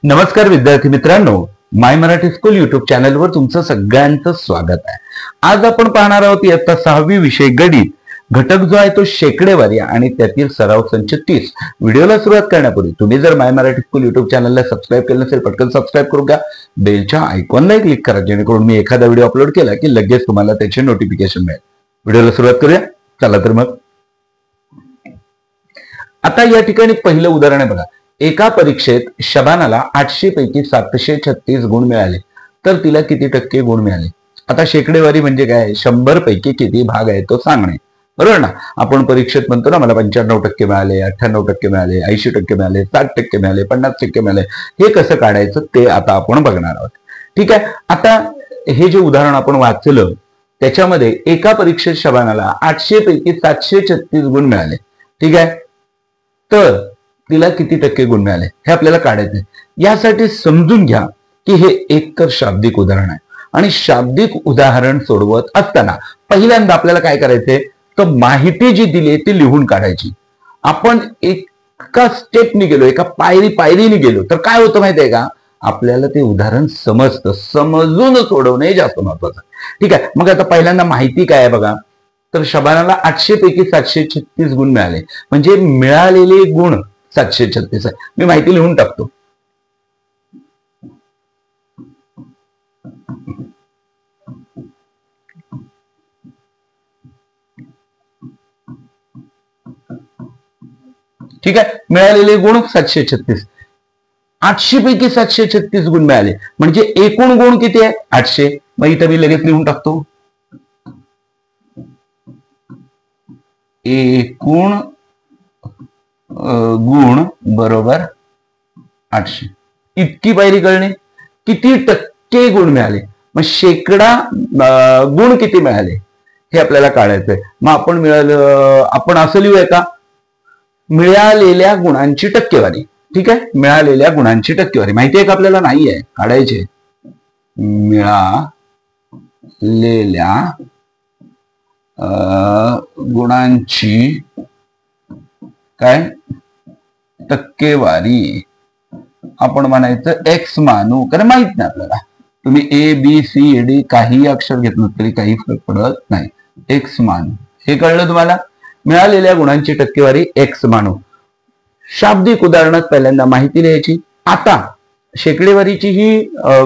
नमस्कार विद्यार्थी मित्रांनो, माय मराठी स्कूल युट्यूब चॅनलवर तुमचं सगळ्यांचं स्वागत आहे। आज आपण पाहणार आहोत इयत्ता 6वी विषय गणित, घटक जो आहे तो शेकडेवारी आणि त्यातील सराव संच 30। व्हिडिओला सुरुवात करण्यापूर्वी तुम्ही जर माय मराठी स्कूल युट्यूब चॅनलला सबस्क्राईब केलं नसेल पटकन सबस्क्राईब करून घ्या, बेलच्या आयकॉनला क्लिक करा जेणेकरून मी एखादा व्हिडिओ अपलोड केला की लगेच तुम्हाला त्याचे नोटिफिकेशन मिळेल। व्हिडिओला सुरुवात करूया, चला तर मग। आता या ठिकाणी पहिलं उदाहरण आहे बघा। एका परीक्षेत शबानाला 800 पैकी 736 गुण मिळाले तर तिला किती टक्के गुण मिळाले। आता शेकडेवारी म्हणजे काय, 100 पैकी किती भाग आहे तो सांगणे, बरोबर ना। आपण परीक्षेत म्हणतो ना मला 95% मिळाले, 98% मिळाले, 80% मिळाले, 60% मिळाले, 50% मिळाले। हे कसं काढायचं ते आता आपण बघणार आहोत, ठीक आहे। आता हे जे उदाहरण आपण वाचलं त्याच्यामध्ये एका परीक्षेत शबानाला 800 पैकी 736 गुण मिळाले, ठीक आहे। तर तिला किती टक्के गुण मिळाले हे आपल्याला काढायचे। यासाठी समजून घ्या की हे एक तर शाब्दिक उदाहरण आहे आणि शाब्दिक उदाहरण सोडवत असताना पहिल्यांदा आपल्याला काय करायचंय तर माहिती जी दिली ती लिहून काढायची। आपण एका स्टेपनी गेलो, एका पायरीने गेलो तर काय होतं माहितीये का, आपल्याला ते उदाहरण समजतं, समजून सोडवणे जास्त महत्वाचं, ठीक आहे। मग आता पहिल्यांदा माहिती काय आहे बघा, तर शबानाला 800 पैकी 736 गुण मिळाले म्हणजे मिळालेले गुण 736 आहे। मी माहिती लिहून टाकतो। ठीक आहे, मिळालेले गुण 736, 800 पैकी 736 गुण मिळाले म्हणजे एकूण गुण किती आहे 800। मग इथं मी लगेच लिहून टाकतो, एकूण गुण बरोबर 800। इतकी पायरी कळणे, किती टक्के गुण मिळाले, मग शेकडा गुण किती मिळाले हे आपल्याला काढायचंय। मग आपण असं लिहूया का, मिळालेल्या गुणांची टक्केवारी, ठीक आहे। मिळालेल्या गुणांची टक्केवारी माहिती आहे का आपल्याला, नाही आहे, काढायचे। मिळालेल्या गुणांची काय टक्केवारी आपण म्हणायचं एक्स मानू, कारण माहित नाही आपल्याला। तुम्ही ए बी सी डी काही अक्षर घेतलं तरी काही फरक पडत नाही, एक्स मानू हे कळलं तुम्हाला। मिळालेल्या गुणांची टक्केवारी एक्स मानू। शाब्दिक उदाहरणात पहिल्यांदा माहिती लिहायची। आता शेकडेवारीची ही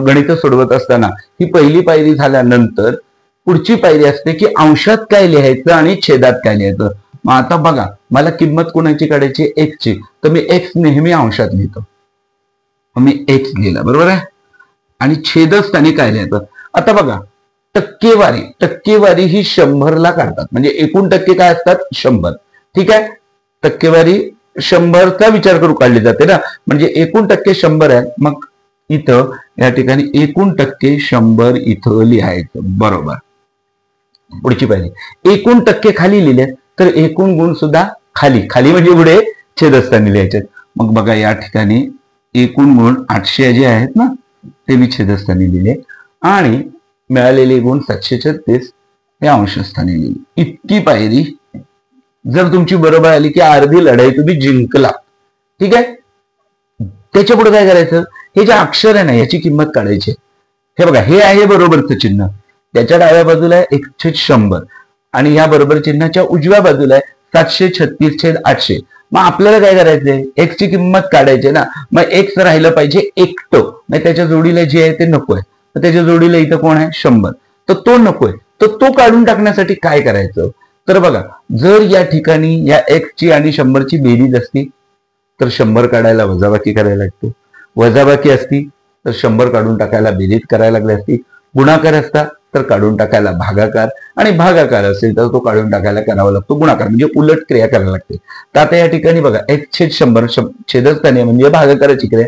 गणित सोडवत असताना ही पहिली पायरी झाल्यानंतर पुढची पायरी असते की अंशात काय लिहायचं आणि छेदात काय लिहायचं। मग आता बघा, मला किंमत कोणाची काढायची, एक्स ची, तर मी एक्स नेहमी अंशात लिहितो, मी एक्स लिहिला बरोबर आहे। आणि छेदस्थानी काय लिहायचं, आता बघा टक्केवारी ही 100ला काढतात, म्हणजे एकूण टक्के काय असतात 100, ठीक आहे। टक्केवारी 100चा विचार करून काढली जाते ना, म्हणजे एकूण टक्के 100 आहे। मग इथं या ठिकाणी एकूण टक्के 100 इथं लिहायचं, बरोबर। पुढची पायरी, एकूण टक्के खाली लिहिले तर एकूण गुण सुद्धा खाली म्हणजे पुढे छेदस्थानी लिहायचे। मग बघा या ठिकाणी एकूण गुण 800 जे आहेत ना ते मी छेदस्थानी लिहिले आणि मिळालेले गुण 736 हे अंशस्थानी लिहिले। इतकी पायरी जर तुमची बरोबर आली की अर्धी लढाई तुम्ही जिंकला, ठीक आहे। त्याच्या पुढे काय करायचं, हे जे अक्षर आहे ना याची किंमत काढायची। हे बघा, हे आहे बरोबरचं चिन्ह, त्याच्या डाव्या बाजूला आहे 1/100 आणि या बरोबर चिन्हाच्या उजव्या बाजूला आहे 736/800। मग आपल्याला काय करायचंय, एक्स ची किंमत काढायची ना। मग एक्स राहिलं पाहिजे एकटं, मग त्याच्या जोडीला जे आहे ते नकोय, तर त्याच्या जोडीला इथं कोण आहे 100, तर तो नकोय, तर तो काढून टाकण्यासाठी काय करायचं, तर बघा जर या ठिकाणी या एक्स ची आणि 100ची बेरीज असती तर 100 काढायला वजाबाकी करायला लागते, वजाबाकी असती तर 100 काढून टाकायला बेरीज करायला लागली असती, गुणाकार असता तर काढून टाकायला भागाकार, आणि भागाकार असेल तर तो काढून टाकायला करावा लागतो गुणाकार, म्हणजे उलट क्रिया करायला लागते। तर आता या ठिकाणी बघा x/100 छेदस्थानी म्हणजे भागाकाराची क्रिया,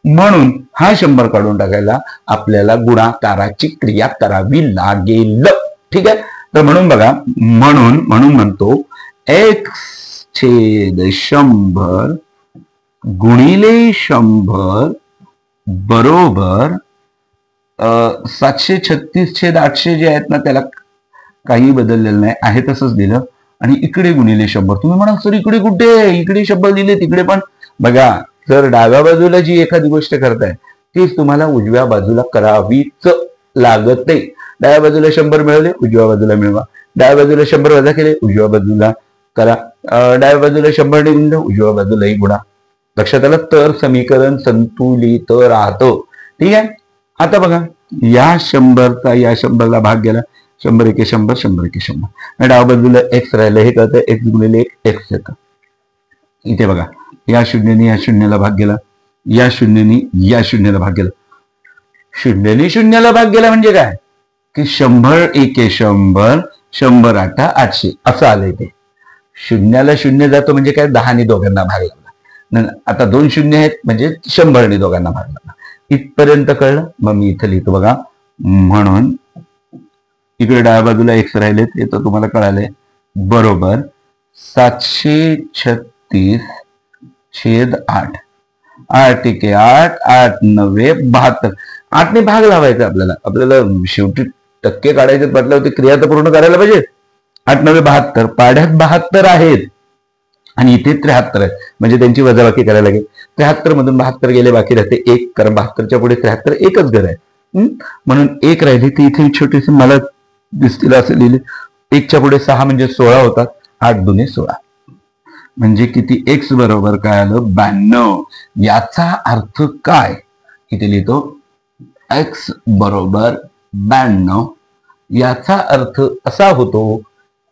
म्हणून हा 100 काढूण टाकायला आपल्याला गुणाकाराची क्रिया करावी लागेल, ठीक आहे। तर म्हणून बघा, म्हणून म्हणतो x/100 गुणिले 100 बरोबर 736/800 जे आहेत ना त्याला काही बदललेलं नाही, आहे तसंच दिलं आणि इकडे गुणिले 100। तुम्ही म्हणा सर इकडे कुठे, इकडे 100 दिले तिकडे पण, बघा जर डाव्या बाजूला जी एखादी गोष्ट करताय तीच तुम्हाला उजव्या बाजूला करावीच लागते. डाव्या बाजूला 100 मिळवले, उजव्या बाजूला मिळवा. डाव्या बाजूला 100 वजा केले, उजव्या बाजूला करा. डाव्या बाजूला 100 ने गुणलं, उजव्या बाजूलाही गुणा. लक्षात आलं? तर समीकरण संतुलित राहतं. ठीक आहे. आता बघा, या 100चा या 100ला भाग गेला, 100 एके 100, 100 एके 100. डाव्या बाजूला x राहिलं, हे कळतं, x गुणिले 1 x येतं. इथे बघा, या शून्याने या शून्याला भाग गेला, या शून्याने या शून्याला भाग गेला. शून्याने शून्याला भाग गेला म्हणजे काय की 100 एके 100, 100 8 800 असं आलंय ते. शून्याला शून्य जातो म्हणजे काय, 10 ने दोघांना भाग लागला. आता 2 शून्य आहेत म्हणजे 100 ने दोघांना भाग लागला. इथपर्यंत कळलं? मग मी इथं लिहितो बघा. म्हणून इकडे डाव्या बाजूला x राहिलेत, हे तर तुम्हाला कळालंय. बरोबर 736/8. 8 एके 8, 8 9 72. 8 ने भाग लावायचा आपल्याला शेवटी टक्के काढायचे म्हटल्यावरती क्रिया तर पूर्ण करायला पाहिजे. 8 9 72, पाढ्यात 72 आहेत आणि इथे 73 आहेत, म्हणजे त्यांची वजाबाकी करायला लागेल. 73 मधून 72 गेले, बाकी राहते 1, कारण 72च्या पुढे 73 एकच घर आहे. म्हणून 1 राहिली, ती इथे छोटीशी मला दिसतील असं लिहिले. 1च्या पुढे 6 म्हणजे 16 होतात. 8 दुने 16 म्हणजे किती, x बरोबर काय आलं, 92. याचा अर्थ काय, इथे लिहितो x बरोबर 92. याचा अर्थ असा होतो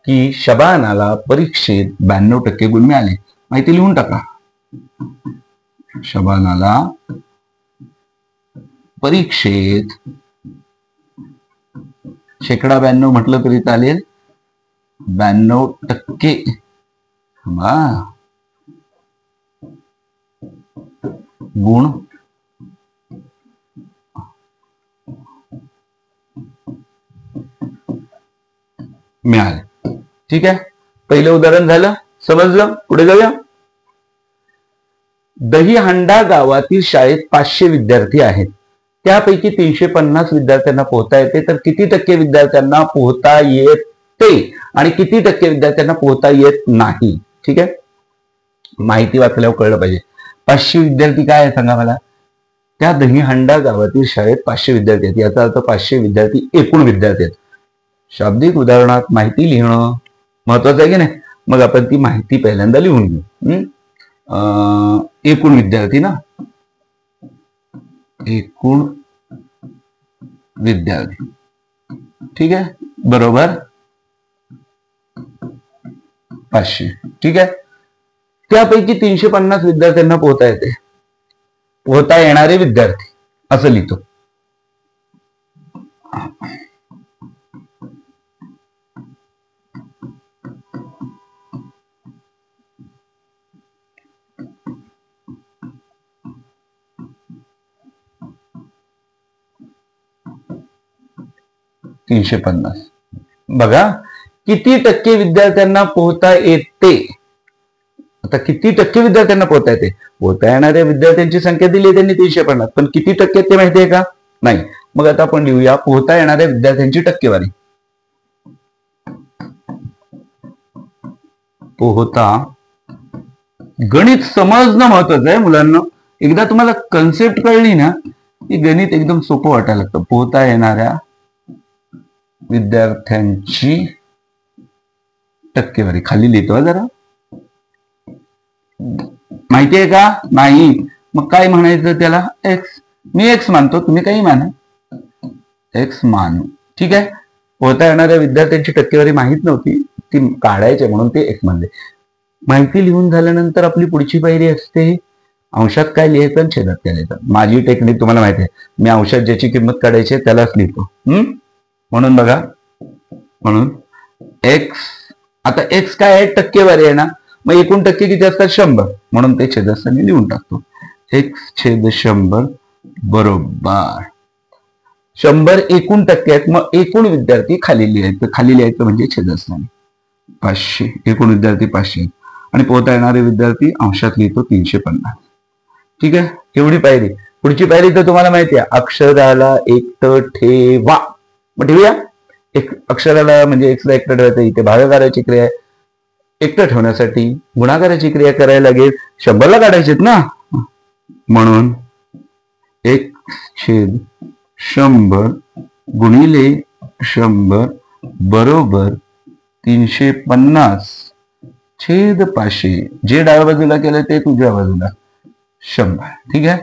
की शबानाला परीक्षेत 92% गुण मिळाले. माहिती लिहून टाका. शबानाला परीक्षेत 92% म्हटलं तरी चालेल, 92% गुण मिळाले. ठीक आहे. पहिलं उदाहरण झालं, समजलं? पुढे जाऊया. दहीहंडा गावातील शाळेत 500 विद्यार्थी आहेत. त्यापैकी 350 विद्यार्थ्यांना पोहता येते, तर किती टक्के विद्यार्थ्यांना पोहता येते आणि किती टक्के विद्यार्थ्यांना पोहता येत नाही? ठीक आहे. माहिती वाचल्यावर कळलं पाहिजे. 500 विद्यार्थी काय आहे सांगा मला. त्या दहीहंडा गावातील शाळेत 500 विद्यार्थी आहेत, याचा अर्थ 500 विद्यार्थी एकूण विद्यार्थी आहेत. शाब्दिक उदाहरणात माहिती लिहिणं महत्वाचं आहे की नाही. मग आपण ती माहिती पहिल्यांदा लिहून घेऊ. एकूण विद्यार्थी ना, एकूण विद्यार्थी. ठीक आहे. बरोबर 500. ठीक आहे. त्यापैकी 350 विद्यार्थ्यांना पोहता येते. पोहता येणारे विद्यार्थी असं लिहितो. बघा, किती टक्के विद्यार्थ्यांना पोहता येते. आता किती टक्के विद्यार्थ्यांना पोहता येते, पोहता येणाऱ्या विद्यार्थ्यांची संख्या दिली त्यांनी 350, पण किती टक्के ते माहिती आहे का? नाही. मग आता आपण लिहूया पोहता येणाऱ्या विद्यार्थ्यांची टक्केवारी. पोहता, गणित समजणं महत्वाचं आहे मुलांना. एकदा तुम्हाला कन्सेप्ट कळली ना की गणित एकदम सोपं वाटायला लागतं. पोहता येणाऱ्या विद्यार्थ्यांची टक्केवारी खाली लिहितो जरा. माहिती आहे का? नाही. मग काय म्हणायचं त्याला? एक्स. मी एक्स मानतो, तुम्ही काही माना, एक्स मानू. ठीक आहे. पोहता येणाऱ्या विद्यार्थ्यांची टक्केवारी माहित नव्हती, ती काढायची म्हणून ते एक्स मानले. माहिती लिहून झाल्यानंतर आपली पुढची पायरी असते अंशात काय लिहायचं आणि छेदात काय लिहायचं. माझी टेक्निक तुम्हाला माहिती आहे. मी अंशात ज्याची किंमत काढायची आहे त्यालाच लिहितो. म्हणून बघा, म्हणून एक्स. आता एक्स काय आहे? टक्केवारी आहे ना. मग एकूण टक्के किती असतात? 100. म्हणून ते छेदस्थानी लिहून टाकतो. एक्स छेद 100 बरोबर 100 एकूण टक्के आहेत. मग एकूण विद्यार्थी खाली लिहायचं. खाली लिहायचं म्हणजे छेदस्थानी 500. एकूण विद्यार्थी 500 आणि पोहता येणारे विद्यार्थी अंशात लिहितो 350. ठीक आहे. एवढी पायरी. पुढची पायरी तर तुम्हाला माहिती आहे, अक्षराला एकटं ठेवा. मग ठेवूया. एक अक्षराला म्हणजे एक्सला एकटं ठेवायचं. इथे भागाकाराची क्रिया आहे. एकटं ठेवण्यासाठी गुणाकाराची क्रिया करायला लागेल. 100ला काढायचेत ना. म्हणून 1/100 गुणिले 100 बरोबर 350/500. जे डाव्या बाजूला केलं ते तुझ्या बाजूला 100. ठीक आहे.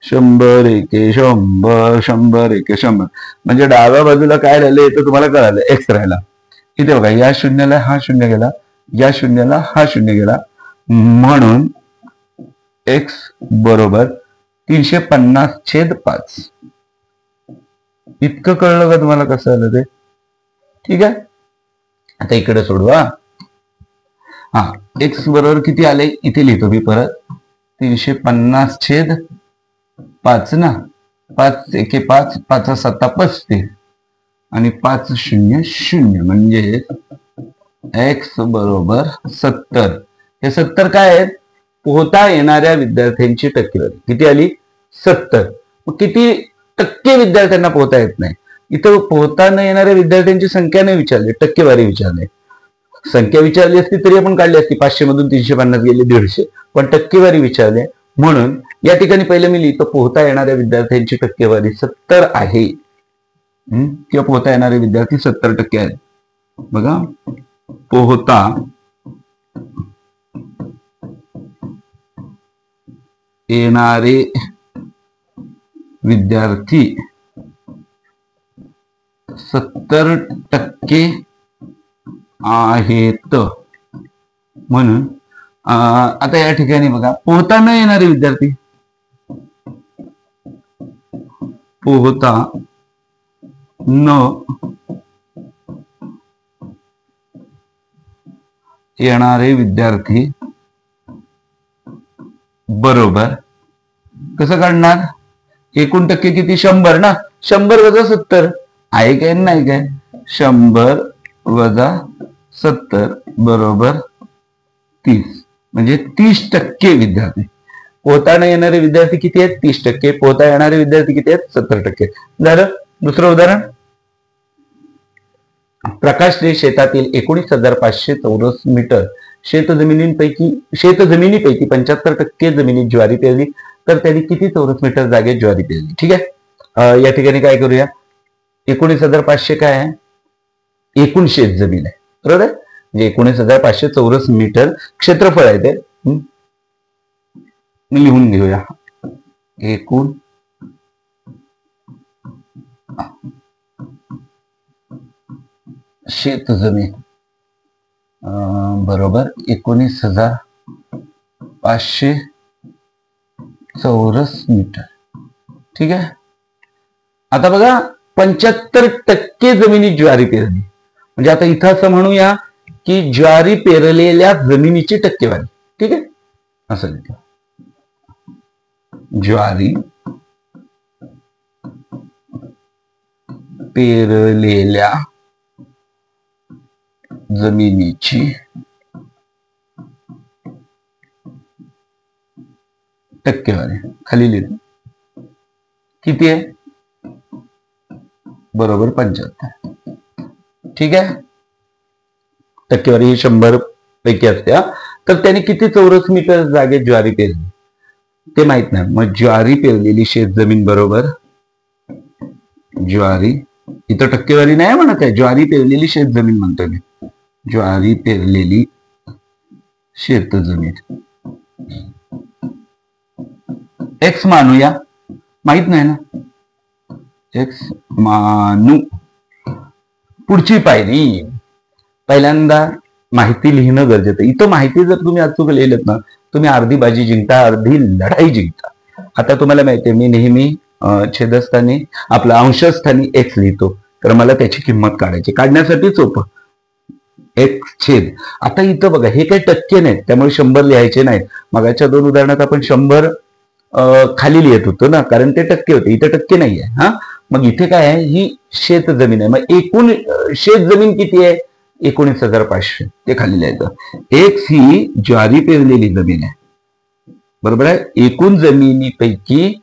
100 एके 100, 100 एके 100. म्हणजे डाव्या बाजूला काय राहिलं हे तर तुम्हाला कळालं, एक्स राहिला. इथे बघा, या शून्याला हा शून्य गेला, या शून्याला हा शून्य गेला, म्हणून एक्स बरोबर 350/5. इतकं कळलं का तुम्हाला कसं आलं ते? ठीक आहे. आता इकडे सोडवा. हा, एक्स बरोबर किती आले इथे लिहितो मी परत, 350/5 ना. 5 एके 5, 5 7 35 आणि 5 0 0 म्हणजे एक्स बरोबर 70. हे 70 काय आहेत? पोहता येणाऱ्या विद्यार्थ्यांची टक्केवारी. किती आली? 70. मग किती टक्के विद्यार्थ्यांना पोहता येत नाही? इथं पोहता न येणाऱ्या विद्यार्थ्यांची संख्या नाही विचारली, टक्केवारी विचारली. संख्या विचारली असती तरी आपण काढली असती, 500 मधून 350 गेले 150, पण टक्केवारी विचारले. म्हणून या ठिकाणी पहिले मी लिहितो, पोहता येणाऱ्या विद्यार्थ्यांची टक्केवारी 70 आहे, किंवा पोहता येणारे विद्यार्थी 70% आहेत. बघा, पोहता येणारे विद्यार्थी 70% आहेत. म्हणून आता या ठिकाणी बघा, पोहता न येणारे विद्यार्थी, पोहता न येणारे विद्यार्थी बरोबर कसं काढणार? एकूण टक्के किती? 100 ना. 100 वजा 70 आहे काय? नाही काय? 100 वजा 70 बरोबर 30. म्हणजे 30% विद्यार्थी. पोहता न येणारे विद्यार्थी किती आहेत? 30%. पोहता येणारे विद्यार्थी किती आहेत? 70%. झालं. दुसरं उदाहरण, प्रकाशने शेतातील 19,500 चौरस मीटर शेतजमिनीपैकी 75% जमिनीत ज्वारी पेरली, तर त्यांनी किती चौरस मीटर जागेत ज्वारी पेरली? ठीक आहे. या ठिकाणी काय करूया, 19,500 काय आहे? एकूण शेत जमीन आहे, बरोबर आहे. म्हणजे 19,500 चौरस मीटर क्षेत्रफळ आहे ते. लिहून घेऊया, एकूण शेत जमीन बरोबर 19,500 चौरस मीटर. ठीक आहे. आता बघा, 75% जमिनीत ज्वारी पेरली. म्हणजे आता इथं असं म्हणूया की ज्वारी पेरलेल्या जमिनीची टक्केवारी. ठीक आहे, असं लिहितो, ज्वारी पेरलेल्या जमिनीची टक्केवारी खाली लिहितो. किती आहे? बरोबर 75. ठीक आहे. टक्केवारी ही 100 पैकी असते. तर त्याने किती चौरस मीटर जागेत ज्वारी पेरली ते माहित नाही. मग ज्वारी पेरलेली शेत जमीन बरोबर ज्वारी, इथं टक्केवारी नाही म्हणत आहे, ज्वारी पेरलेली शेत जमीन म्हणतो मी. ज्वारी पेरलेली शेत जमीन एक्स मानूया, माहित नाही ना, एक्स मानू. पुढची पायरी, पहिल्यांदा माहिती लिहिणं गरजेचं. इथं माहिती जर तुम्ही अचूक लिहिलेत ना, तुम्ही अर्धी बाजी जिंकता, अर्धी लढाई जिंकता. आता तुम्हाला माहितीये, मी नेहमी छेदस्थानी आपला अंशस्थानी एक्स लिहितो, तर मला त्याची किंमत काढायची. काढण्यासाठी सोपं, एक्स छेद. आता इथं बघा, हे काही टक्के नाहीत, त्यामुळे 100 लिहायचे नाहीत. मगाच्या 2 उदाहरणात आपण 100 खाली लिहित होतो ना, कारण ते टक्के होते. इथे टक्के नाहीये. हा, मग इथे काय आहे? ही शेत जमीन आहे. मग एकूण शेत जमीन किती आहे? 19,500. ते खाली लिहायचं. एक्स ही ज्वारी पेरलेली जमीन आहे, बरोबर आहे. एकूण जमिनीपैकी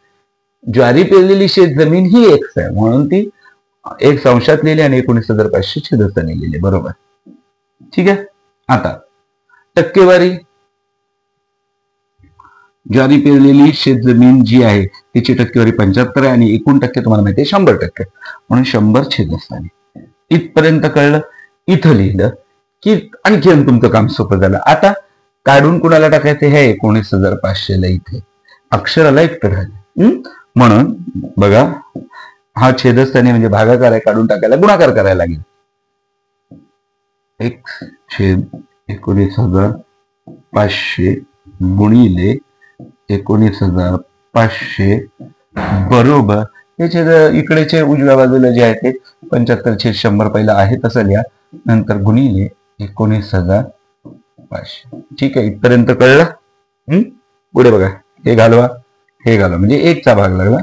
ज्वारी पेरलेली शेत जमीन ही एक्स आहे, म्हणून ती एक्स अंशात लिहिली आणि 19,500 छेदस्थानी लिहिले, बरोबर. ठीक आहे. आता टक्केवारी, ज्वारी पेरलेली शेतजमीन जी आहे तिची टक्केवारी 75 आहे आणि एकूण टक्के तुम्हाला माहिती आहे 100%, म्हणून 100 छेदस्थानी. इथपर्यंत कळलं. इथं लिहिलं की आणखी तुमचं काम सोपं झालं. आता काढून कुणाला टाकायचं, हे 19,500 ला इथे अक्षराला एकटं राहिले. म्हणून बघा, हा छेदस्थानी म्हणजे भागाकार आहे, काढून टाकायला गुणाकार करायला लागेल. x छेद 19,500 गुणिले 19,500 बरोबर हे छेद इकडेचे उजव्या बाजूला जे आहे ते 75/100 पहिला आहे तसं लिहा, नंतर गुणिले 19,500. ठीक आहे, इथपर्यंत कळलं. पुढे बघा, हे घालवा हे घालवा म्हणजे 1 चा भाग लागला.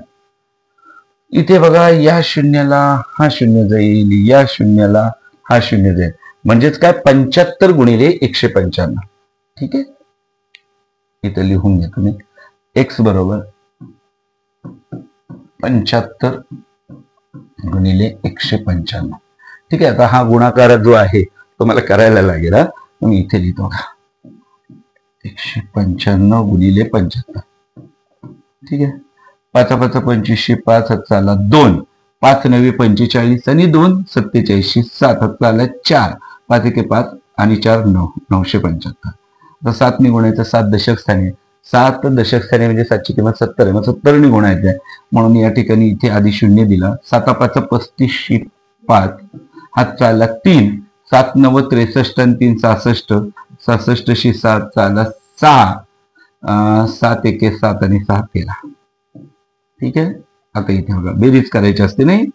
इथे बघा, या शून्याला हा शून्य जाईल, या शून्याला हा शून्य जाईल, म्हणजेच काय 75 गुणिले 195. ठीक आहे, इथे लिहून घ्या तुम्ही. x बरोबर 75 गुणिले 195. ठीक आहे, आता हा गुणाकार जो आहे तो मला करायला लागेल. मी इथे लिहितो बघा, 195 गुणिले 75. ठीक आहे, 5 5 25, 5 हात चाला 2, 5 9 45 आणि 2 47, 7 हात चाला 4, 5 1 5 आणि 4 9, 975. आता 7 ने गुणायचं, 7 दशक स्थानी, 7 दशक स्थानी म्हणजे 7ची किंमत 70 आहे, मग 70 ने गुणायचं आहे, म्हणून या ठिकाणी इथे आधी शून्य दिला. 7 5 35, 5 हात चाला 3, 7 9 63 आणि 3 66, 66 7 चाला 6, 7 1 7 आणि 6 13. ठीक आहे, आता इथे बघा बेरीज करायची असते नाही.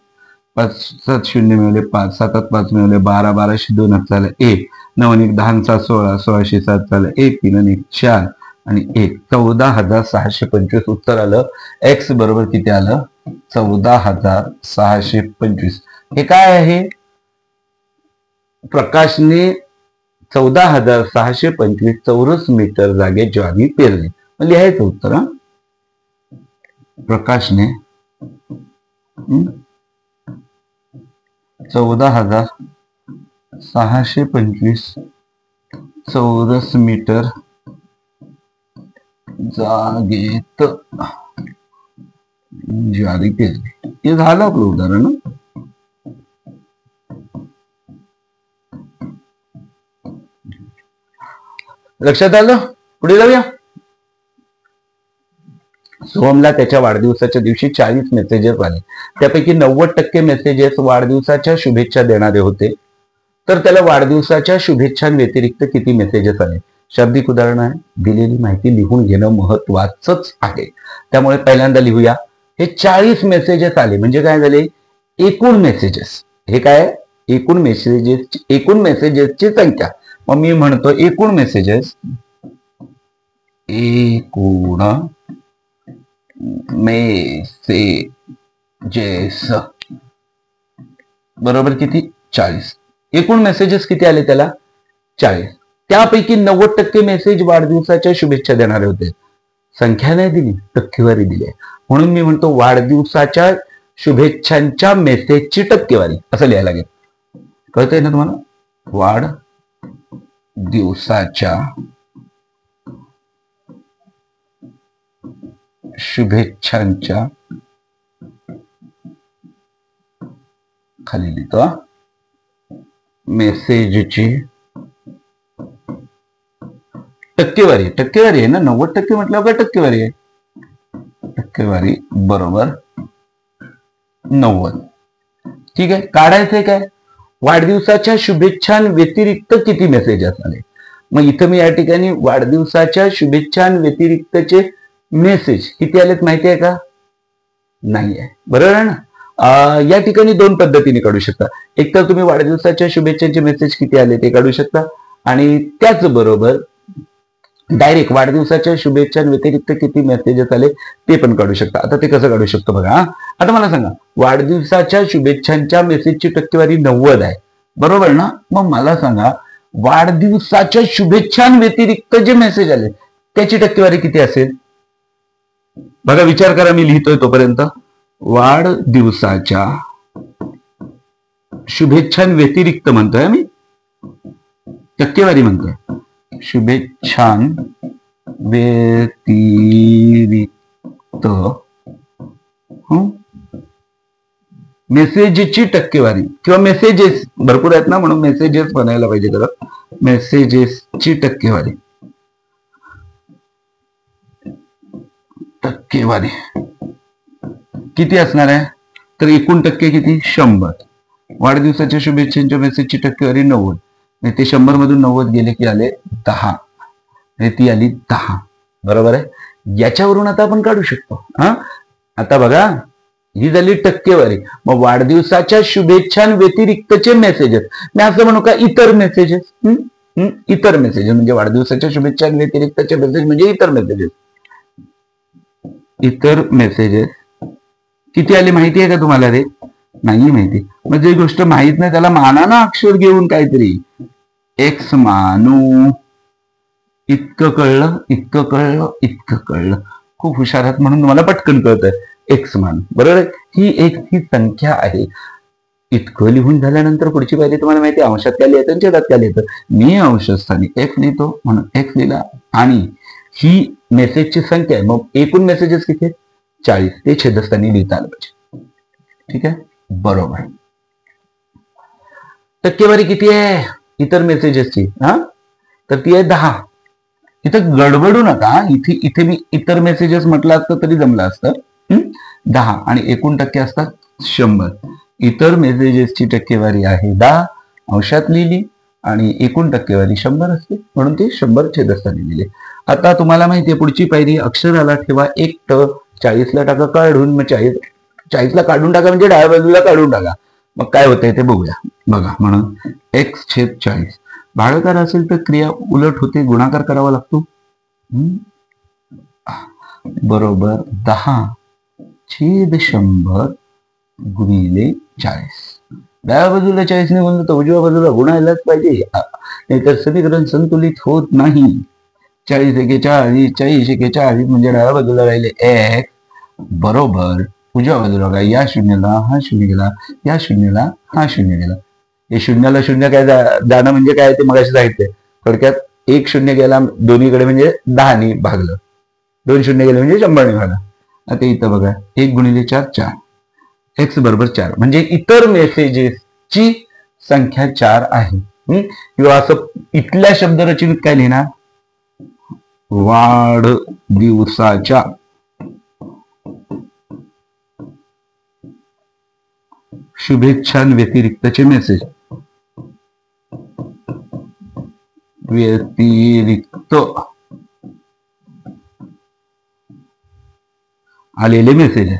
5 7 0 मिळवले 5, 7 5 मिळवले 12, 12 2 हात चाला 1, 9 1 10 7 16, 16 7 चाला 1, 3 1 4 आणि 1, 14,625 उत्तर आलं. x बरोबर किती आलं? 14,625. हे काय आहे? प्रकाशने 14,625 चौरस मीटर जागे ज्वारी पेरली. लिहायचं उत्तर. प्रकाशने 14,625 चौरस मीटर जागेत ज्वारी पेरली. हे झालं आपलं उदाहरण. लक्षात आलं? पुढे जाऊया. सोहमला त्याच्या वाढदिवसाच्या दिवशी 40 मेसेजेस आले. त्यापैकी 90% मेसेजेस वाढदिवसाच्या शुभेच्छा देणारे होते. तर त्याला वाढदिवसाच्या शुभेच्छांव्यतिरिक्त किती मेसेजेस आले? शाब्दिक उदाहरण आहे. दिलेली माहिती लिहून घेणं महत्वाचंच आहे. त्यामुळे पहिल्यांदा लिहूया. हे 40 मेसेजेस आले म्हणजे काय झाले? एकूण मेसेजेस. हे काय? एकूण मेसेजेसची संख्या. मग मी म्हणतो एकूण मेसेजेस बरोबर किती? 40. एकूण मेसेजेस किती आले त्याला? 40. त्यापैकी 90% मेसेज वाढदिवसाच्या शुभेच्छा देणारे होते. संख्या नाही दिली, टक्केवारी दिली. म्हणून मी म्हणतो वाढदिवसाच्या शुभेच्छांच्या मेसेजची टक्केवारी असं लिहायला लागेल. कळतंय ना तुम्हाला? वाढदिवसाच्या शुभेच्छांच्या खाली लिहितो मेसेजची टक्केवारी. टक्केवारी आहे ना, 90% म्हटल्यावर काय टक्केवारी आहे? टक्केवारी बरोबर 90. ठीक आहे. काढायचंय काय? वाढदिवसाच्या शुभेच्छांव्यतिरिक्त किती मेसेजेस आले? मग इथं मी या ठिकाणी वाढदिवसाच्या शुभेच्छांव्यतिरिक्तचे मेसेज किती आलेत माहिती आहे का? नाही आहे. बरोबर आहे ना? या ठिकाणी दोन पद्धतीने काढू शकता. एक तर तुम्ही वाढदिवसाच्या शुभेच्छांचे मेसेज किती आले ते काढू शकता आणि त्याचबरोबर डायरेक्ट वाढदिवसाच्या शुभेच्छांव्यतिरिक्त किती मेसेजेस आले ते पण काढू शकता. आता ते कसं काढू शकतो बघा. आता मला सांगा, वाढदिवसाच्या शुभेच्छांच्या मेसेजची टक्केवारी 90 आहे. बरोबर ना? मग मला सांगा वाढदिवसाच्या शुभेच्छांव्यतिरिक्त जे मेसेज आले त्याची टक्केवारी किती असेल? बघा, विचार करा. मी लिहितोय तोपर्यंत. वाढदिवसाच्या शुभेच्छांव्यतिरिक्त म्हणतोय मी, टक्केवारी म्हणतोय. शुभेच्छां व्यतिरिक्त मेसेजची टक्केवारी किंवा मेसेजेस भरपूर आहेत ना, म्हणून मेसेजेस बनायला पाहिजे खरं. मेसेजेसची टक्केवारी किती असणार आहे? तर एकूण टक्के किती? 100. वाढदिवसाच्या शुभेच्छांच्या मेसेजची टक्केवारी 90. ते 100 मधून 90 गेले की आले 10. ती आली 10. बरोबर आहे. याच्यावरून आता आपण काढू शकतो. आता बघा, ही झाली टक्केवारी. मग वाढदिवसाच्या शुभेच्छांव्यतिरिक्तचे मेसेजेस, मी असं म्हणू का इतर मेसेजेस. इतर मेसेजेस म्हणजे वाढदिवसाच्या शुभेच्छांव्यतिरिक्तचे मेसेज म्हणजे इतर मेसेजेस. इतर मेसेजेस किती आले माहिती आहे का तुम्हाला? रे नाही माहिती. म्हणजे ही गोष्ट माहित नाही त्याला माना ना अक्षर घेऊन काहीतरी. एक्स मानू. इतकं कळलं, इतकं कळलं, इतकं कळलं. खूप हुशार आहात म्हणून तुम्हाला पटकन कळतंय. एक्स मान. बरोबर. ही एक ही संख्या आहे. इतकं लिहून झाल्यानंतर पुढची पायरी तुम्हाला माहिती आहे अंशात काय लिहायचं, छेदात काय लिहायचं. मी अंशस्थानी एक्स लिहितो म्हणून एक्स लिहिला. आणि ही मेसेजची संख्या आहे. मग एकूण मेसेजेस किती आहेत? 40. ते छेदस्थानी लिहिता आलं पाहिजे. ठीक आहे. बरोबर. टक्केवारी किती आहे इतर मेसेजेसची? तर ती आहे 10. इथं गडबडू नका. इथे मी इतर मेसेजेस म्हटलं असतं तरी जमलं असतं. 10 आणि एकूण टक्के असतात 100. इतर मेसेजेसची टक्केवारी आहे 10, अंशात लिहिली, आणि एकूण टक्केवारी 100 असते म्हणून ते 100 छेदस्थानी लिहिले. आता तुम्हाला माहितीये पुढची पायरी, अक्षराला ठेवा 1 ट, 40ला टाका काढून. मग 40ला काढून टाका म्हणजे डाव्या बाजूला काढून टाका. मग काय होतंय ते बघूया. बघा, म्हणून x/40. भागाकार असेल तर क्रिया उलट होते, गुणाकार करावा लागतो. बरोबर 10/100 गुणिले 40. डाव्या बाजूला 40 ने गुणलं तर उजव्या बाजूला गुणायलाच पाहिजे, नाहीतर समीकरण संतुलित होत नाही. 40/40, 40/40 म्हणजे डाव्या बाजूला राहिले x, बरोबर उजव्या बाजूला काय, या शून्याला हा शून्य गेला, या शून्याला हा शून्य गेला. हे शून्याला शून्य काय जाणं म्हणजे काय ते मगाशी सांगितले. थोडक्यात 1 शून्य गेला दोन्हीकडे म्हणजे 10 ने भागलं, 2 शून्य गेले म्हणजे 100 ने भागला. आता इथं बघा 1 गुणिले 4 4, x बरोबर 4. म्हणजे इतर मेसेजेसची संख्या 4 आहे. किंवा असं इथल्या शब्दरचनेत काय लिहिणार? वाढदिवसाच्या शुभेच्छांव्यतिरिक्तचे मेसेज, व्यतिरिक्त आलेले मेसेज आहे.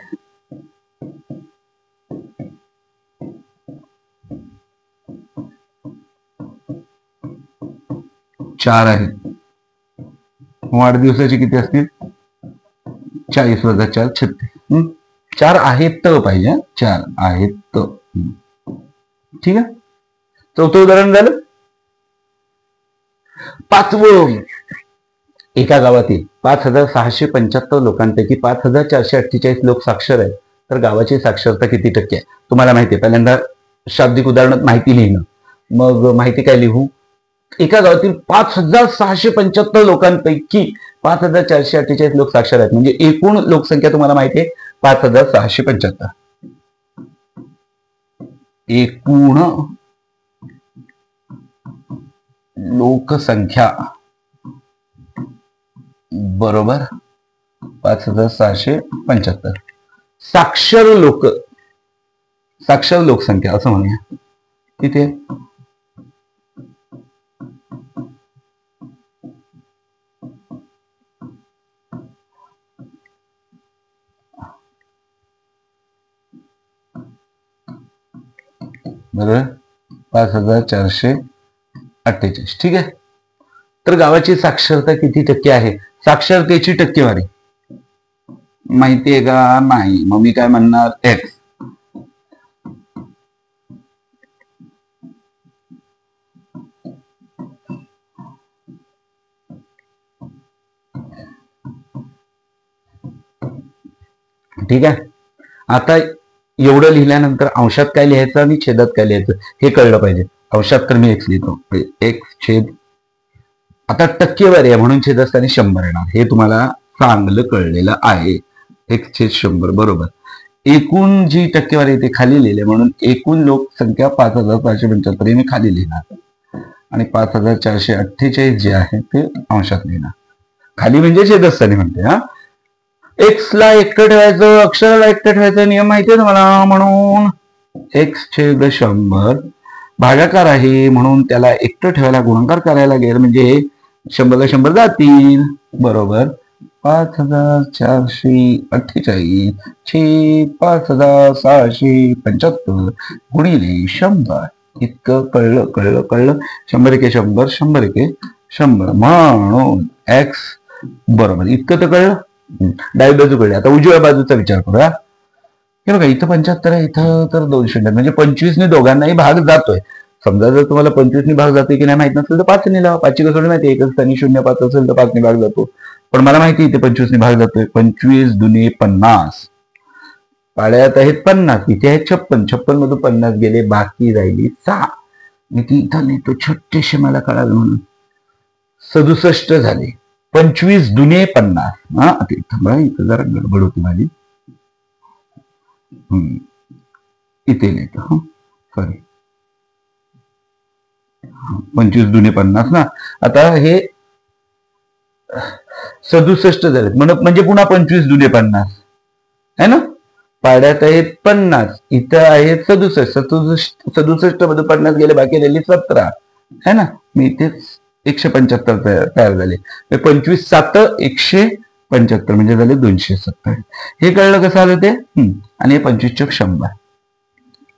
चार आहेत. वाढदिवसाचे किती असतील? 40 वजा 4 36. 4 आहेत तर पाहिजे. 4 आहेत तर. ठीक आहे. चौथं उदाहरण झालं. 5वं, एका गावातील 5675 लोकांपैकी 5448 लोक साक्षर आहेत, तर गावाची साक्षरता किती टक्के आहे? तुम्हाला माहिती आहे. पहिल्यांदा शाब्दिक उदाहरणात माहिती लिहिणं, मग माहिती काय लिहू? एका गावातील 5675 लोकांपैकी 5448 लोक साक्षर आहेत, म्हणजे एकूण लोकसंख्या तुम्हाला माहिती आहे 5675. एकूण लोकसंख्या बरोबर 5675. साक्षर लोकसंख्या असं म्हणूया. तिथे बरोबर 5448. ठीक आहे. तर गावाची साक्षरता किती टक्के आहे? साक्षरतेची टक्केवारी माहिती आहे का? नाही. मग मी काय म्हणणार? एक्स. ठीक आहे. आता एवढं लिहिल्यानंतर अंशात काय लिहायचं आणि छेदात काय लिहायचं हे कळलं पाहिजे. अंशात तर मी एक्स लिहितो, x/, आता टक्केवारी आहे म्हणून छेदस्थानी 100 येणार, हे तुम्हाला चांगलं कळलेलं आहे. x/100 बरोबर. एकूण जी टक्केवारी ते खाली लिहिले म्हणून एकूण लोकसंख्या 5575 मी खाली लिहिणार आणि 5448 जे आहे ते अंशात लिहिणार. खाली म्हणजे छेदस्थानी म्हणते. हा, एक्स ला एकटं ठेवायचं, अक्षराला एकटं ठेवायचं नियम माहितीये तुम्हाला. म्हणून x/100 भागाकार आहे म्हणून त्याला एकटं ठेवायला गुणाकार करायला लागेल, म्हणजे 100 ला 100 जातील. बरोबर. 5448 छेद 5675 गुणिले 100. इतकं कळलं कळलं कळलं. 100 एके 100, 100 एके 100 म्हणून एक्स बरोबर. इतकं तर कळलं. डावी बाजू कळली. आता उजव्या बाजूचा विचार करूया. हे बघा, इथं 75 आहे, इथं तर 200 म्हणजे 25 ने दोघांनाही भाग जातोय. समजा जर तुम्हाला 25 ने भाग जातोय की नाही माहित नसेल तर 5 ने लावा. 5ची कसोटी माहिती, एकच स्थानी 0,5 असेल तर 5 ने भाग जातो. पण मला माहिती इथे 25 ने भाग जातोय. 25 दुने 50. पाड्यात आहेत 50, इथे आहेत 56. 56 मधून 50 गेले, बाकी राहिली 6. मी ती इथं लिहितो छोटेसे, मला कळालं म्हणून. 67 झाले. 25 दुने 50. हा, आता इथं जरा गडबड होती माझी. इथे लिहितो. सॉरी, 25 दुने 50 ना. आता हे 67 झाले म्हणजे पुन्हा 25 दुने 50 है ना. पाड्यात आहेत 50, इथं आहे 67. 67 मध्ये 50 गेले, बाकी राहिली 17 है ना. मी इथेच 175 तयार झाले. 25 7 175 म्हणजे झाले 270. हे कळलं कसं आलं ते. आणि हे 25 चोक 100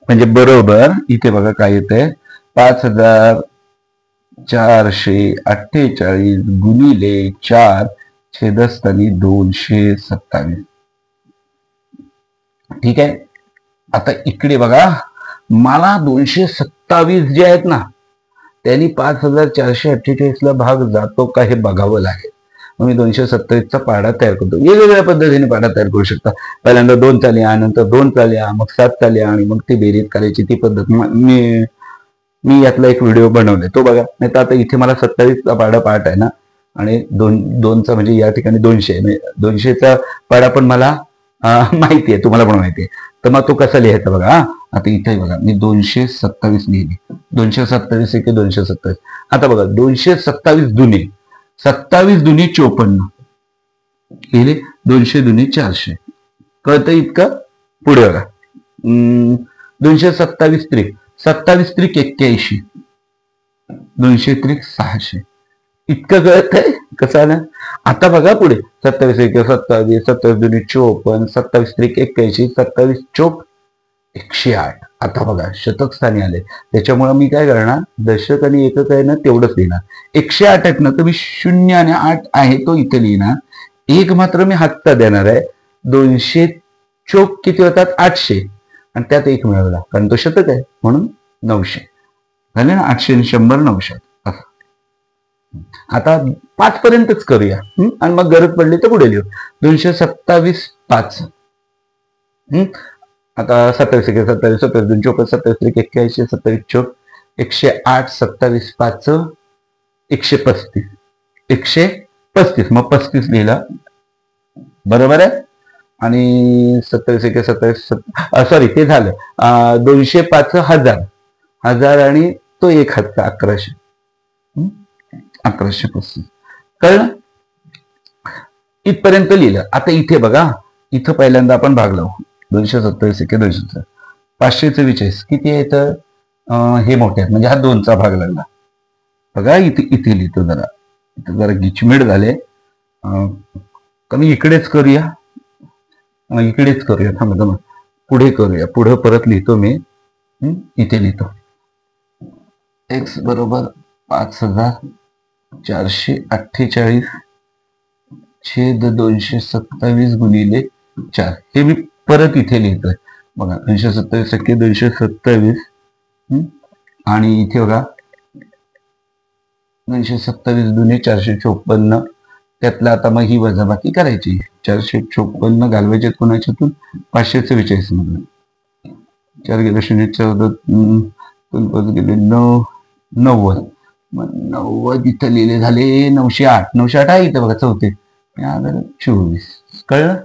म्हणजे बरोबर. इथे बघा काय येतंय, 5448 गुणिले 4 छेदस्थानी 227. ठीक आहे. आता इकडे बघा, मला 227 जे आहेत ना त्यांनी 5448 ला भाग जातो का हे बघावं लागेल. मग मी 227 चा पाढा तयार करतो. वेगवेगळ्या पद्धतीने पाढा तयार करू शकता. पहिल्यांदा 2 चा लिहा, नंतर 2 चा लिहा, मग 7 चा लिहा आणि मग ती बेरीज करायची. ती पद्धत मी यातला एक व्हिडिओ बनवलाय, तो बघा. नाही तर आता इथे मला 27 चा पाढा पाठ आहे ना, आणि 2चा म्हणजे या ठिकाणी 200चा पाढा पण मला माहिती आहे, तुम्हाला पण माहिती आहे. तर मग तो कसा लिहायचा बघा. आता इथे बघा, मी 227 लिहिले. 227 एके 227. आता बघा, 227 दुने 57 दुने 54 लिहिले. 200 दुने 400. कळतं इतकं. पुढे बघा, 227 त्रिक 27 त्रिक 81, 200 त्रिक 600. इतकं कळतंय कसं आलं. आता बघा पुढे, 27 एके 27, 27 दुने 54, 27 त्रिक 81, 27 चोक 108. आता बघा शतक स्थानी आले, त्याच्यामुळे मी काय करणार, दशक आणि एकक आहे ना तेवढंच लिहिणार. 108 आहेत ना, तर मी 0 आणि 8 आहे तो इथे लिहिणार. एक मात्र मी हातचा देणार आहे. 200 चोक किती होतात, 800, आणि त्यात एक मिळवला कारण तो शतक आहे म्हणून 900 झाले ना. 800 आणि 100 900. आता 5 पर्यंतच करूया आणि मग गरज पडली तर पुढे लिहू. 227 5. आता 27 एके 27, 27 2 54, 27 त्रिक 81, 27 चोक 108, 27 5 135, 135. मग 35 लिहिला बरोबर आहे. आणि 27 एके 27, सॉरी ते झालं. 205 1000 आणि तो एक हातचा 1100, 1135. कळलं. इथपर्यंत लिहिलं. आता इथे बघा, इथं पहिल्यांदा आपण भाग लावू. 227 एके 200, 544 किती आहे तर हे मोठे आहेत म्हणजे हा 2चा भाग लागला. बघा इथे लिहितो. जरा गिचमिड झाले. कमी इकडेच करूया, थांबा पुढे करूया. पुढे परत लिहितो मी. इथे लिहितो x बरोबर 5448 छेद 227 गुणिले 4. हे मी परत इथे लिहितोय बघा. 227 एके 227 आणि इथे बघा 227 दुने 454. त्यातला आता मग ही वजाबाकी करायची. 454 घालवायचे कोणाच्यातून, 544 मधून. 4 गेले 0, 14 गेले 9, 90. मग 90 इथं लिहिले झाले 908. 908 आहे इथं बघा चौथे. 24. कळलं?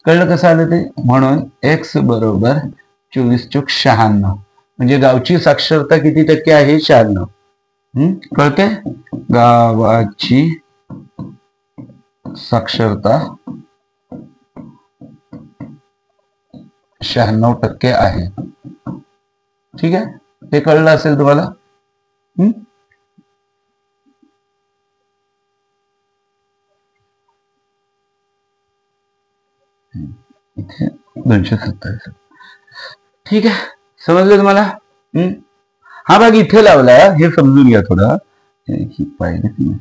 कळलं कसं आलं ते? म्हणून x बरोबर 24 × 96. म्हणजे गावची साक्षरता किती टक्के आहे? 96. कळते? गावाची साक्षरता 96% आहे. ठीक आहे, ते कळलं असेल तुम्हाला. इथे 227. ठीक आहे, समजलं तुम्हाला? हा भाग इथे लावला, हे समजून घ्या थोडं. पाहिजे तुम्ही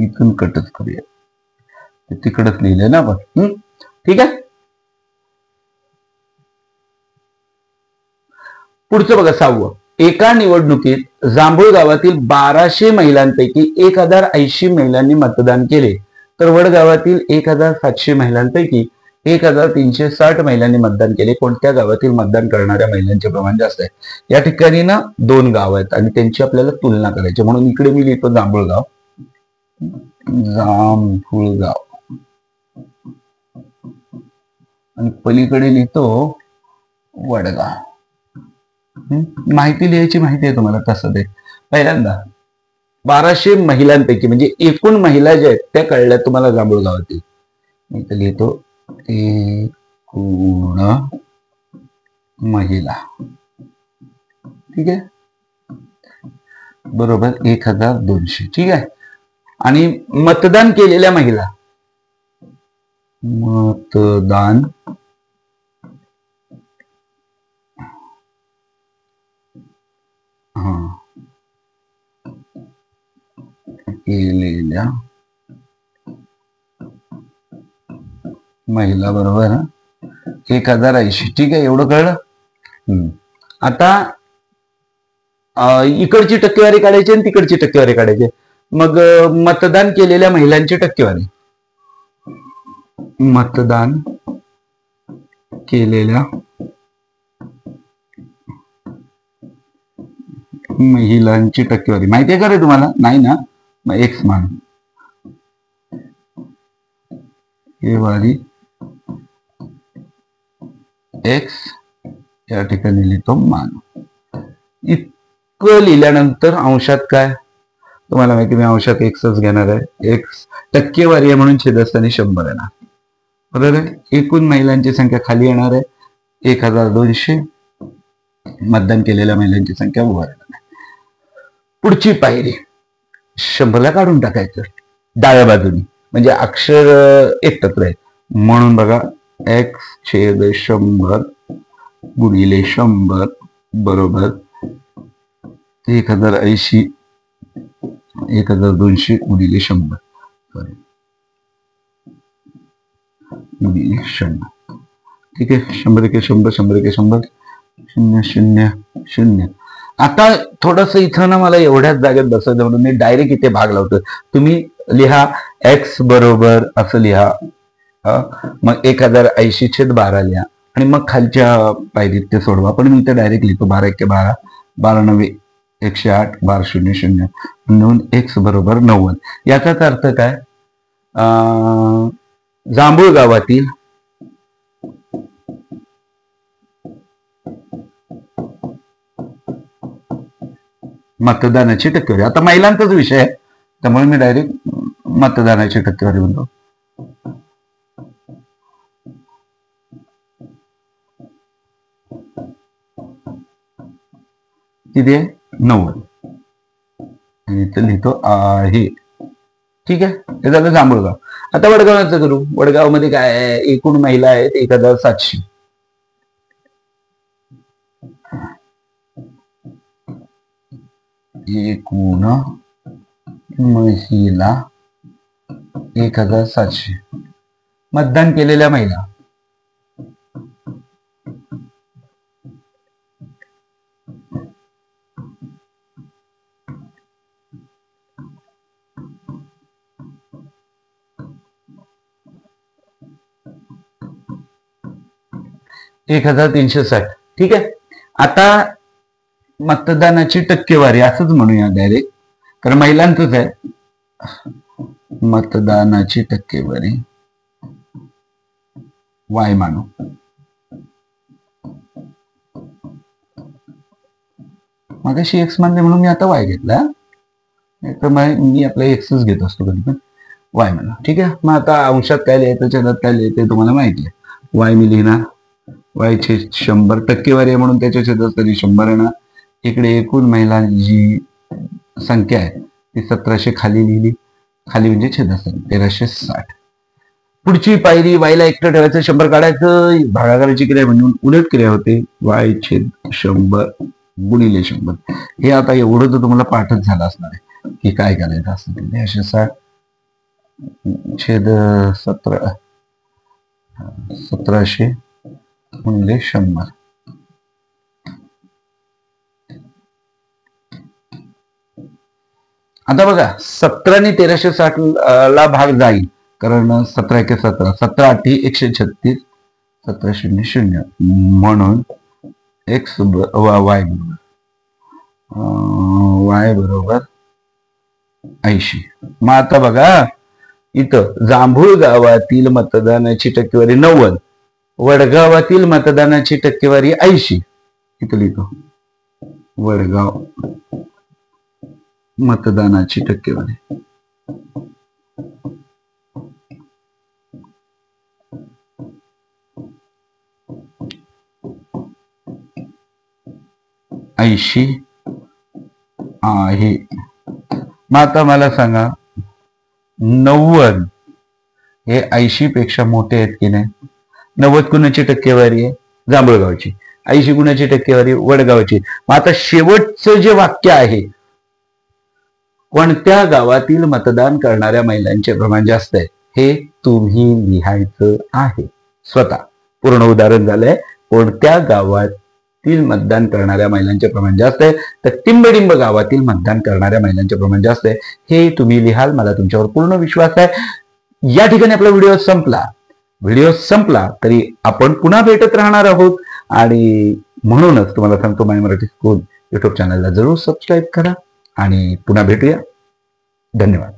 इथून कटच करूया, तिकडच लिहिलंय ना आपण. ठीक आहे, पुढचं बघा 6वं. एका निवडणुकीत जांभूळ गावातील 1200 महिलांपैकी 1080 महिलांनी मतदान केले, तर वडगावातील 1700 महिलांपैकी 1360 महिलांनी मतदान केले. कोणत्या गावातील मतदान करणाऱ्या महिलांचे प्रमाण जास्त आहे? या ठिकाणी ना 2 गाव आहेत आणि त्यांची आपल्याला तुलना करायची, म्हणून इकडे मी लिहितो जांभूळगाव. जांभूळगाव आणि पलीकडे लिहितो वडगाव. माहिती लिहायची, माहिती आहे तुम्हाला कसं ते. पहिल्यांदा 1200 महिलांपैकी म्हणजे एकूण महिला ज्या आहेत त्या कळल्या तुम्हाला जांभूळ गावातील. मी तर लिहितो एकूण महिला. ठीक आहे, बरोबर 1200. ठीक आहे, आणि मतदान केलेल्या महिला, मतदान केलेल्या महिला बरोबर 1080. ठीक आहे, एवढं कळलं. आता इकडची टक्केवारी काढायची आणि तिकडची टक्केवारी काढायची. मग मतदान केलेल्या महिलांची टक्केवारी, मतदान केलेल्या महिलांची टक्केवारी माहिती आहे का रे तुम्हाला? नाही ना, मग एक्स मान वारी एक्स या ठिकाणी लिहितो मान. इतकं लिहिल्यानंतर अंशात काय? तुम्हाला माहिती, मी अंशात एक्सच घेणार आहे. एक्स टक्केवारी आहे म्हणून छेदस्थानी 100 येणार. बरोबर आहे. एकूण महिलांची संख्या खाली येणार आहे 1200. मतदान केलेल्या महिलांची संख्या वर येणार. पुढची पायरी 100ला काढून टाकायचं डाव्या बाजूनी, म्हणजे अक्षर एकत्र आहे. म्हणून बघा x/100 गुणिले 100 बरोबर 1080 1200 गुणिले 100 गुणिले 100. ठीक आहे, 100 × 100 100 × 100 0 0 0. आता थोडस इथं ना मला एवढ्याच जागेत बसवलं म्हणून मी डायरेक्ट इथे भाग लावतो. तुम्ही लिहा x बरोबर असं लिहा, मग 1080/12 लिहा आणि मग खालच्या पायरीत ते सोडवा. पण मी इथे डायरेक्ट लिहितो 12 × 12 12 × 9 108 12 0 0 म्हणून x बरोबर 90. याचाच अर्थ काय? जांभूळ गावातील मतदानाची टक्केवारी, आता महिलांचाच विषय आहे त्यामुळे मी डायरेक्ट मतदानाची टक्केवारी म्हणतो. किती आहे? 90. आणि इथं लिहितो आहे. ठीक आहे, हे झालं जांभूळगाव. आता वडगावाचं करू. वडगाव मध्ये काय आहे? एकूण महिला आहेत 1700. एकूण महिला 1700. मतदान केलेल्या महिला 1360. ठीक आहे. आता मतदानाची टक्केवारी असंच म्हणूया डायरेक्ट, कारण महिलांचंच आहे. मतदानाची टक्केवारी वाय मानू. मगाशी एक्स मानले म्हणून मी आता वाय घेतला, तर मी आपला एक्सच घेत असतो कधी पण. वाय म्हणा. ठीक आहे. मग आता अंशात काय लिहायचं, छेदात काय लिहायचं तुम्हाला माहिती आहे. वाय मी लिहिणार वाय छेद 100, टक्केवारी आहे म्हणून त्याच्या छेदात तरी 100 येणार. इकडे एकूण महिलांची जी संख्या आहे ती 1700 खाली लिहिली, खाली म्हणजे छेदात 1360. पुढची पायरी, वायला एकटं ठेवायचं, 100 काढायचं, भागाकाराची क्रिया म्हणून उलट क्रिया होते. वाय छेद 100 गुणिले 100. हे आता एवढं तर तुम्हाला पाठच झाला असणार आहे की काय करायचं असं. 1360 छेद 1700 गुणिले 100. आता बघा 17 ने 1360 ला भाग जाईल, कारण 17 एके 17, 17 8 136, 17 0 0 म्हणून एक्स वाय बरोबर 80. मग आता बघा इथं जांभूळ गावातील मतदानाची टक्केवारी 90, वडगावातील मतदानाची टक्केवारी 80. इथं लिहितो वडगाव मतदानाची टक्केवारी 80 आहे. मग आता मला सांगा 90 हे 80 पेक्षा मोठे आहेत की नाही. 90 कुणाची टक्केवारी आहे, जांभूळगावची. 80 गुणाची टक्केवारी वडगावची. मग आता शेवटचं जे वाक्य आहे, कोणत्या गावातील मतदान करणाऱ्या महिलांचे प्रमाण जास्त आहे, हे तुम्ही लिहायचं आहे स्वतः. पूर्ण उदाहरण झालंय. कोणत्या गावातील मतदान करणाऱ्या महिलांचे प्रमाण जास्त आहे, तर टिंबडिंब गावातील मतदान करणाऱ्या महिलांचे प्रमाण जास्त आहे. हे तुम्ही लिहाल. मला तुमच्यावर पूर्ण विश्वास आहे. या ठिकाणी आपला व्हिडिओ संपला तरी आपण पुन्हा भेटत राहणार आहोत, आणि म्हणूनच तुम्हाला सांगतो, माय मराठी स्कूल युट्यूब चॅनलला जरूर सबस्क्राईब करा आणि पुन्हा भेटूया. धन्यवाद.